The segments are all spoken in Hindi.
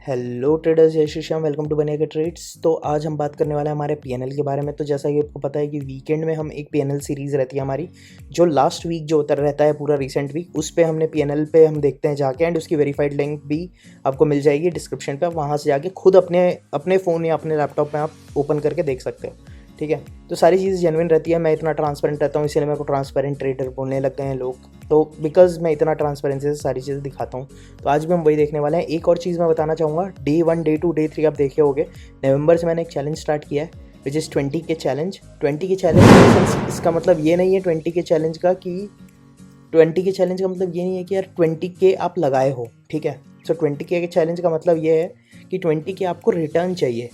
हेलो ट्रेडर्स, जय श्री श्याम। वेलकम टू बनेगा ट्रेड्स। तो आज हम बात करने वाले हैं हमारे पीएनएल के बारे में। तो जैसा कि आपको पता है कि वीकेंड में हम एक पीएनएल सीरीज़ रहती है हमारी, जो लास्ट वीक जो उतर रहता है पूरा रिसेंट वीक, उस पे हमने पीएनएल पे हम देखते हैं जाके, एंड उसकी वेरीफाइड लिंक भी आपको मिल जाएगी डिस्क्रिप्शन पे। आप वहाँ से जाके खुद अपने अपने फ़ोन या अपने लैपटॉप में आप ओपन करके देख सकते हो। ठीक है, तो सारी चीज़ जेन्युइन रहती है। मैं इतना ट्रांसपेरेंट रहता हूँ, इसीलिए मेरे को ट्रांसपेरेंट ट्रेडर बोलने लग गए हैं लोग। तो बिकॉज मैं इतना ट्रांसपेरेंसी से सारी चीज़ें दिखाता हूँ, तो आज भी हम वही देखने वाले हैं। एक और चीज़ मैं बताना चाहूँगा, डे 1, डे 2, डे 3 आप देखे होगे, नवंबर से मैंने एक चैलेंज स्टार्ट किया है विच इज़ 20 के चैलेंज। 20 के चैलेंज इसका मतलब ये नहीं है 20 के चैलेंज का कि 20 के चैलेंज का मतलब ये नहीं है कि यार 20 के आप लगाए हो। ठीक है, सो 20 के चैलेंज का मतलब ये है कि 20 के आपको रिटर्न चाहिए,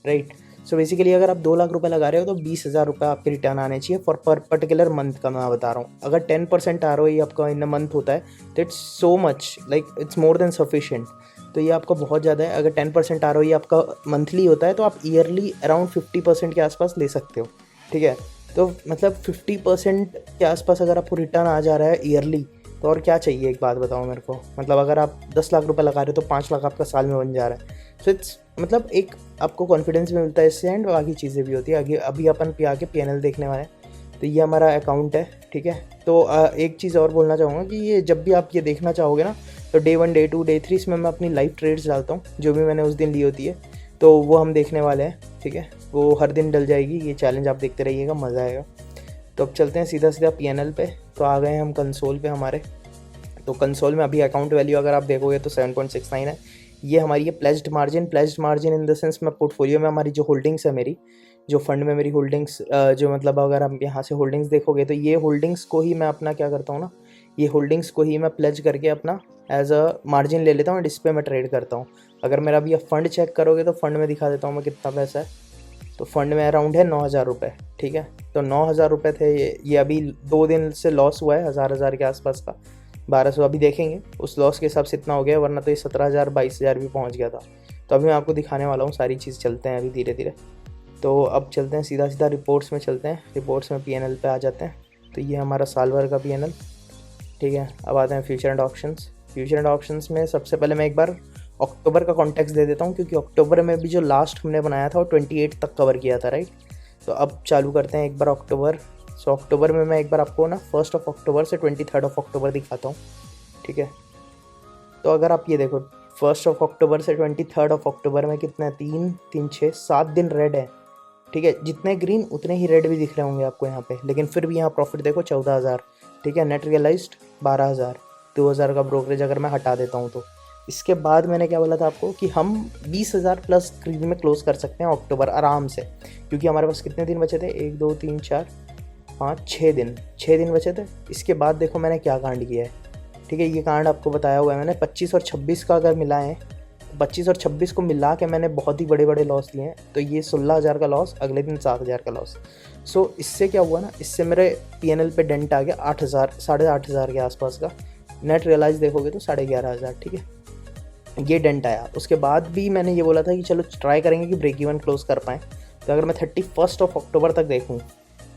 राइट। सो बेसिकली अगर आप 2 लाख रुपए लगा रहे हो तो 20,000 रुपये आपके रिटर्न आने चाहिए फॉर पर्टिकुलर मंथ का मैं बता रहा हूँ। अगर 10% ROI आपका इन अ मंथ होता है तो it's so much, like it's more than sufficient. तो ये आपका बहुत ज़्यादा है। अगर 10% ROI आपका मंथली होता है तो आप ईयरली अराउंड 50% के आसपास ले सकते हो। ठीक है, तो मतलब 50% के आसपास अगर आपको रिटर्न आ जा रहा है ईयरली, तो और क्या चाहिए। एक बात बताओ मेरे को, मतलब अगर आप 10 लाख रुपए लगा रहे हो तो 5 लाख आपका साल में बन जा रहा है। सो इट्स मतलब एक आपको कॉन्फिडेंस भी मिलता है इससे, एंड बाकी चीज़ें भी होती है। आगे अभी अपन पे आके पीएनएल देखने वाले हैं। तो ये हमारा अकाउंट है। ठीक है, तो एक चीज़ और बोलना चाहूँगा कि ये जब भी आप ये देखना चाहोगे ना, तो डे 1, डे 2, डे 3 इसमें मैं अपनी लाइव ट्रेड्स डालता हूँ, जो भी मैंने उस दिन ली होती है, तो वो हम देखने वाले हैं। ठीक है, वो हर दिन डल जाएगी। ये चैलेंज आप देखते रहिएगा, मज़ा आएगा। तो अब चलते हैं सीधा सीधा पीएनएल पे। तो आ गए हैं हम कंसोल पे हमारे। तो कंसोल में अभी अकाउंट वैल्यू अगर आप देखोगे तो 7.69 है। ये हमारी है pledged margin in the sense मैं पोर्टफोलियो में हमारी जो होल्डिंग्स है, मेरी जो फंड में मेरी होल्डिंग्स, जो मतलब अगर आप यहाँ से होल्डिंग्स देखोगे तो ये होल्डिंग्स को ही मैं अपना क्या करता हूँ ना, ये होल्डिंग्स को ही मैं प्लेज करके अपना एज अ मार्जिन ले लेता हूँ, इस पर मैं ट्रेड करता हूँ। अगर मेरा अभी फंड चेक करोगे तो फंड में दिखा देता हूँ मैं कितना पैसा है। तो फंड में अराउंड है 9,000 रुपये। ठीक है, तो 9,000 रुपये थे। ये अभी 2 दिन से लॉस हुआ है, हज़ार के आसपास का। 1200 अभी देखेंगे उस लॉस के हिसाब से इतना हो गया, वरना तो ये 17,000 22,000 भी पहुंच गया था। तो अभी मैं आपको दिखाने वाला हूँ सारी चीज़। चलते हैं अभी धीरे धीरे। तो अब चलते हैं सीधा सीधा रिपोर्ट्स में चलते हैं। रिपोर्ट्स में पीएनएल पे आ जाते हैं। तो ये हमारा साल भर का पीएनएल। ठीक है, अब आते हैं future and options. Future and options में सबसे पहले मैं एक बार अक्टूबर का कॉन्टेक्स्ट दे देता हूँ, क्योंकि अक्टूबर में भी जो लास्ट हमने बनाया था वो 28 तक कवर किया था, राइट। तो अब चालू करते हैं एक बार अक्टूबर। सो अक्टूबर में मैं एक बार आपको ना 1 अक्टूबर से 23 अक्टूबर दिखाता हूँ। ठीक है, तो अगर आप ये देखो 1 अक्टूबर से 23 अक्टूबर में कितना है, 3 3 6 7 दिन रेड है। ठीक है, जितने ग्रीन उतने ही रेड भी दिख रहे होंगे आपको यहाँ पे, लेकिन फिर भी यहाँ प्रॉफिट देखो 14,000। ठीक है, नेट रियलाइज्ड 12,000। 2,000 का ब्रोकरेज अगर मैं हटा देता हूँ तो इसके बाद मैंने क्या बोला था आपको कि हम 20,000 प्लस ग्रीन में क्लोज कर सकते हैं अक्टूबर आराम से, क्योंकि हमारे पास कितने दिन बचे थे, 1 2 3 4 5 6 दिन, 6 दिन बचे थे। इसके बाद देखो मैंने क्या कांड किया है। ठीक है, ये कांड आपको बताया हुआ है मैंने। 25 और 26 का अगर मिला है, 25 और 26 को मिला के मैंने बहुत ही बड़े बड़े लॉस लिए हैं। तो ये 16,000 का लॉस, अगले दिन 7,000 का लॉस। सो इससे क्या हुआ ना, इससे मेरे पीएनएल पे डेंट आ गया 8,000 8,500 के आसपास का। नेट रियलाइज देखोगे तो 11,500। ठीक है, ये डेंट आया। उसके बाद भी मैंने ये बोला था कि चलो ट्राई करेंगे कि ब्रेक इवन क्लोज कर पाएँ। तो अगर मैं 31 अक्टूबर तक देखूँ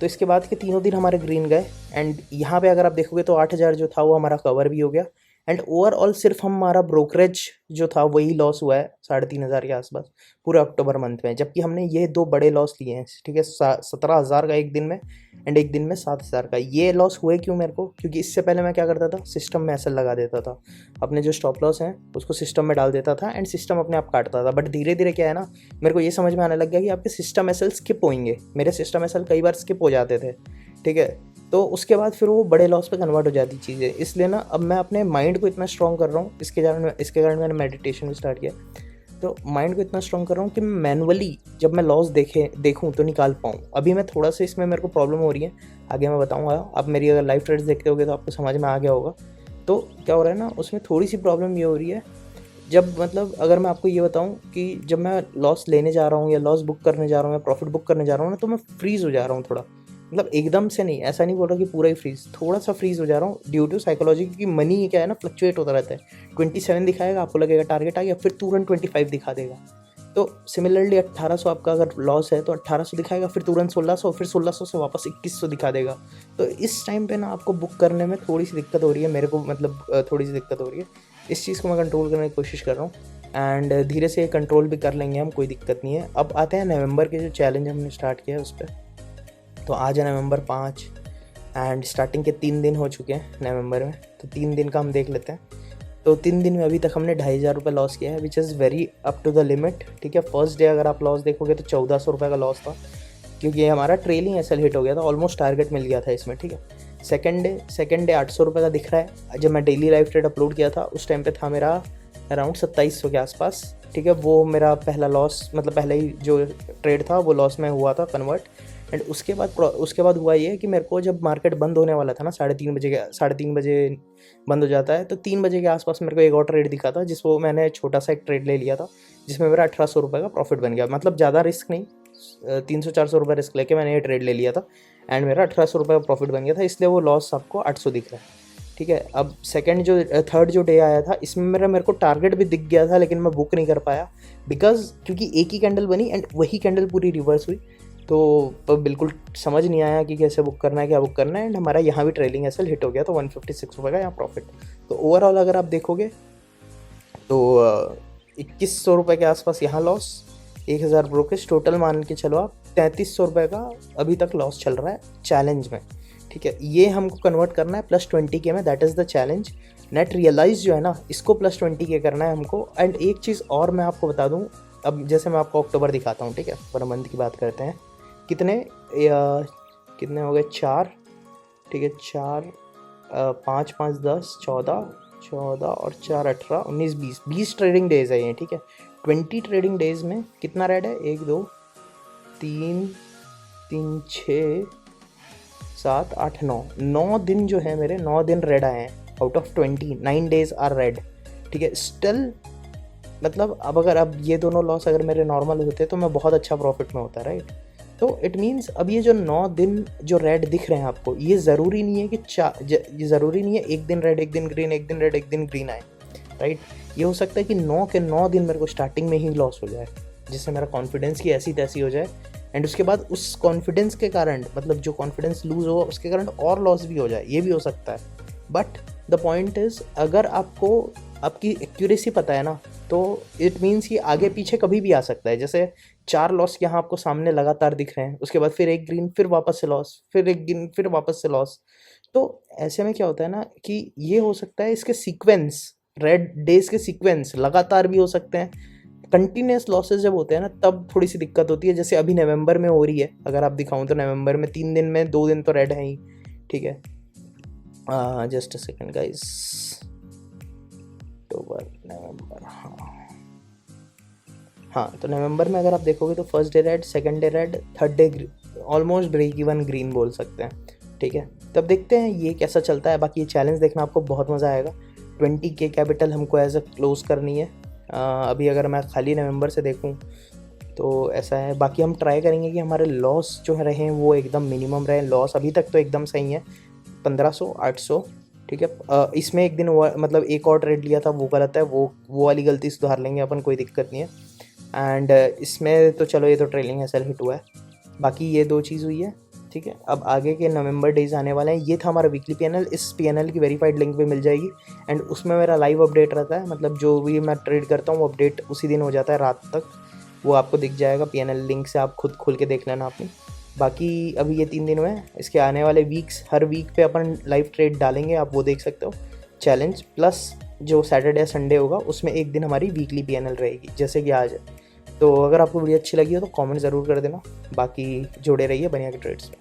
तो इसके बाद के तीनों दिन हमारे ग्रीन गए, एंड यहाँ पे अगर आप देखोगे तो 8,000 जो था वो हमारा कवर भी हो गया। एंड ओवरऑल सिर्फ हमारा ब्रोकरेज जो था वही लॉस हुआ है 3,500 के आसपास पूरे अक्टूबर मंथ में, जबकि हमने ये 2 बड़े लॉस लिए हैं। ठीक है, 17,000 का एक दिन में, एंड एक दिन में 7,000 का। ये लॉस हुए क्यों मेरे को, क्योंकि इससे पहले मैं क्या करता था, सिस्टम में एसएल लगा देता था। अपने जो स्टॉप लॉस हैं उसको सिस्टम में डाल देता था, एंड सिस्टम अपने आप काटता था। बट धीरे धीरे क्या है ना, मेरे को ये समझ में आने लग गया कि आपके सिस्टम एसएल स्किप होंगे। मेरे सिस्टम एसएल कई बार स्किप हो जाते थे। ठीक है, तो उसके बाद फिर वो बड़े लॉस पे कन्वर्ट हो जाती चीज़ें। इसलिए ना अब मैं अपने माइंड को इतना स्ट्रॉन्ग कर रहा हूँ, इसके कारण मैंने मेडिटेशन भी स्टार्ट किया। तो माइंड को इतना स्ट्रॉन्ग कर रहा हूँ कि मैनुअली जब मैं लॉस देखूँ तो निकाल पाऊँ। अभी मैं थोड़ा सा इसमें मेरे को प्रॉब्लम हो रही है, आगे मैं बताऊँगा। आप मेरी अगर लाइव ट्रेड्स देखते होगे तो आपको समझ में आ गया होगा। तो क्या हो रहा है ना, उसमें थोड़ी सी प्रॉब्लम ये हो रही है, जब मतलब अगर मैं आपको ये बताऊँ कि जब मैं लॉस लेने जा रहा हूँ या लॉस बुक करने जा रहा हूँ या प्रॉफिट बुक करने जा रहा हूँ ना, तो मैं फ्रीज़ हो जा रहा हूँ थोड़ा। मतलब एकदम से नहीं, ऐसा नहीं बोल रहा कि पूरा ही फ्रीज, थोड़ा सा फ्रीज हो जा रहा हूँ ड्यू टू साइकोलॉजी, क्योंकि मनी क्या है ना, फ्लक्चुएट होता रहता है। 27 दिखाएगा, आपको लगेगा टारगेट आ गया, फिर तुरंत 25 दिखा देगा। तो सिमिलरली 1800 आपका अगर लॉस है तो 1800 दिखाएगा, फिर तुरंत 1600, फिर 1600 से वापस 2100 दिखा देगा। तो इस टाइम पे ना आपको बुक करने में थोड़ी सी दिक्कत हो रही है, मेरे को मतलब थोड़ी सी दिक्कत हो रही है। इस चीज़ को मैं कंट्रोल करने की कोशिश कर रहा हूँ। एंड धीरे से कंट्रोल भी कर लेंगे हम, कोई दिक्कत नहीं है। अब आते हैं नवंबर के जो चैलेंज हमने स्टार्ट किया है उस पर। तो आज है नवंबर 5 एंड स्टार्टिंग के 3 दिन हो चुके हैं नवंबर में, तो 3 दिन का हम देख लेते हैं। तो 3 दिन में अभी तक हमने 2500 रुपये लॉस किया है, which is very up to the limit. ठीक है, फर्स्ट डे अगर आप लॉस देखोगे तो 1400 रुपये का लॉस था, क्योंकि ये हमारा ट्रेलिंग एसएल हिट हो गया था, ऑलमोस्ट टारगेट मिल गया था इसमें। ठीक है, सेकंड डे 800 रुपये का दिख रहा है। जब मैं डेली लाइव ट्रेड अपलोड किया था उस टाइम पे था मेरा अराउंड 2700 के आसपास। ठीक है, वो मेरा पहला लॉस, मतलब पहले ही जो ट्रेड था वो लॉस में हुआ था कन्वर्ट। एंड उसके बाद हुआ ये कि मेरे को जब मार्केट बंद होने वाला था ना, 3:30 बजे बंद हो जाता है, तो 3 बजे के आसपास मेरे को एक और ट्रेड दिखा था, जिसको मैंने छोटा सा एक ट्रेड ले लिया था, जिसमें मेरा 1800 रुपये का प्रॉफिट बन गया। मतलब ज़्यादा रिस्क नहीं, 300-400 रुपये रिस्क लेके मैंने ये ट्रेड ले लिया था एंड मेरा 1800 रुपये का प्रॉफिट बन गया था, इसलिए वो लॉस आपको 800 दिख रहा है। ठीक है, अब थर्ड जो डे आया था इसमें मेरे को टारगेट भी दिख गया था, लेकिन मैं बुक नहीं कर पाया क्योंकि एक ही कैंडल बनी एंड वही कैंडल पूरी रिवर्स हुई। तो बिल्कुल समझ नहीं आया कि कैसे बुक करना है, क्या बुक करना है। एंड हमारा यहाँ भी ट्रेलिंग एसएल हिट हो गया, तो 156 रुपये का यहाँ प्रॉफिट। तो ओवरऑल अगर आप देखोगे तो 2100 रुपये के आसपास यहाँ लॉस, 1000 ब्रोकेज टोटल मान के चलो आप 3300 रुपये का अभी तक लॉस चल रहा है चैलेंज में। ठीक है, ये हमको कन्वर्ट करना है +20K में, that is the challenge. Net realise जो है ना, इसको +20K करना है हमको। एंड एक चीज़ और मैं आपको बता दूँ, अब जैसे मैं आपको अक्टूबर दिखाता हूँ। ठीक है, पर मंथ की बात करते हैं, कितने हो गए 4। ठीक है, 4 5 5 10 14 और 4 18 19 20 ट्रेडिंग डेज है ये। ठीक है, 20 ट्रेडिंग डेज में कितना रेड है, 1 2 3 3 6 7 8 9 दिन जो है मेरे, 9 दिन रेड आए हैं out of 29 days are red. ठीक है, स्टिल मतलब अब ये दोनों लॉस अगर मेरे नॉर्मल होते तो मैं बहुत अच्छा प्रॉफिट में होता, राइट। तो इट मीन्स अब ये जो 9 दिन जो रेड दिख रहे हैं आपको, ये ज़रूरी नहीं है कि ये ज़रूरी नहीं है एक दिन रेड एक दिन ग्रीन, एक दिन रेड एक दिन ग्रीन आए, राइट। ये हो सकता है कि 9 के 9 दिन मेरे को स्टार्टिंग में ही लॉस हो जाए, जिससे मेरा कॉन्फिडेंस की ऐसी तैसी हो जाए। एंड उसके बाद उस कॉन्फिडेंस के कारण, मतलब जो कॉन्फिडेंस लूज़ हो उसके कारण और लॉस भी हो जाए, ये भी हो सकता है। बट द पॉइंट इज़, अगर आपको आपकी एक्यूरेसी पता है ना, तो इट मीन्स कि आगे पीछे कभी भी आ सकता है। जैसे 4 लॉस यहाँ आपको सामने लगातार दिख रहे हैं, उसके बाद फिर एक ग्रीन, फिर वापस से लॉस, फिर एक ग्रीन, फिर वापस से लॉस। तो ऐसे में क्या होता है ना कि ये हो सकता है इसके सीक्वेंस, रेड डेज के सीक्वेंस लगातार भी हो सकते हैं। कंटिन्यूस लॉसेस जब होते हैं ना, तब थोड़ी सी दिक्कत होती है, जैसे अभी नवंबर में हो रही है। अगर आप दिखाऊं तो नवंबर में 3 दिन में 2 दिन तो रेड है ही। ठीक है, just a second guys, October November, हाँ तो नवंबर में अगर आप देखोगे तो first day red, second day red, third day almost break even green बोल सकते हैं। ठीक है, तब देखते हैं ये कैसा चलता है। बाकी ये चैलेंज देखना आपको बहुत मज़ा आएगा। 20K कैपिटल हमको एज अ क्लोज करनी है। अभी अगर मैं खाली नवंबर से देखूं तो ऐसा है। बाकी हम ट्राई करेंगे कि हमारे लॉस जो रहे वो एकदम मिनिमम रहे। लॉस अभी तक तो एकदम सही है, 1500 800। ठीक है, इसमें एक दिन मतलब एक और ट्रेड लिया था, वो गलत है, वो वाली गलती सुधार लेंगे अपन, कोई दिक्कत नहीं है। एंड इसमें तो चलो ये तो ट्रेलिंग एसएल हिट हुआ है, बाकी ये 2 चीज़ हुई है। ठीक है, अब आगे के नवंबर डेज आने वाले हैं। ये था हमारा वीकली पीएनएल, इस पीएनएल की वेरीफाइड लिंक पे मिल जाएगी। एंड उसमें मेरा लाइव अपडेट रहता है, मतलब जो भी मैं ट्रेड करता हूँ वो अपडेट उसी दिन हो जाता है रात तक, वो आपको दिख जाएगा पीएनएल लिंक से, आप खुद खोल के देख लेना अपनी। बाकी अभी ये 3 दिन हुए हैं, इसके आने वाले वीक्स हर वीक पे अपन लाइव ट्रेड डालेंगे, आप वो देख सकते हो। चैलेंज प्लस जो सैटरडे संडे होगा उसमें एक दिन हमारी वीकली पीएनएल रहेगी, जैसे कि आज है। तो अगर आपको वीडियो अच्छी लगी हो तो कमेंट ज़रूर कर देना। बाकी जुड़े रहिए बनिया के ट्रेड्स में।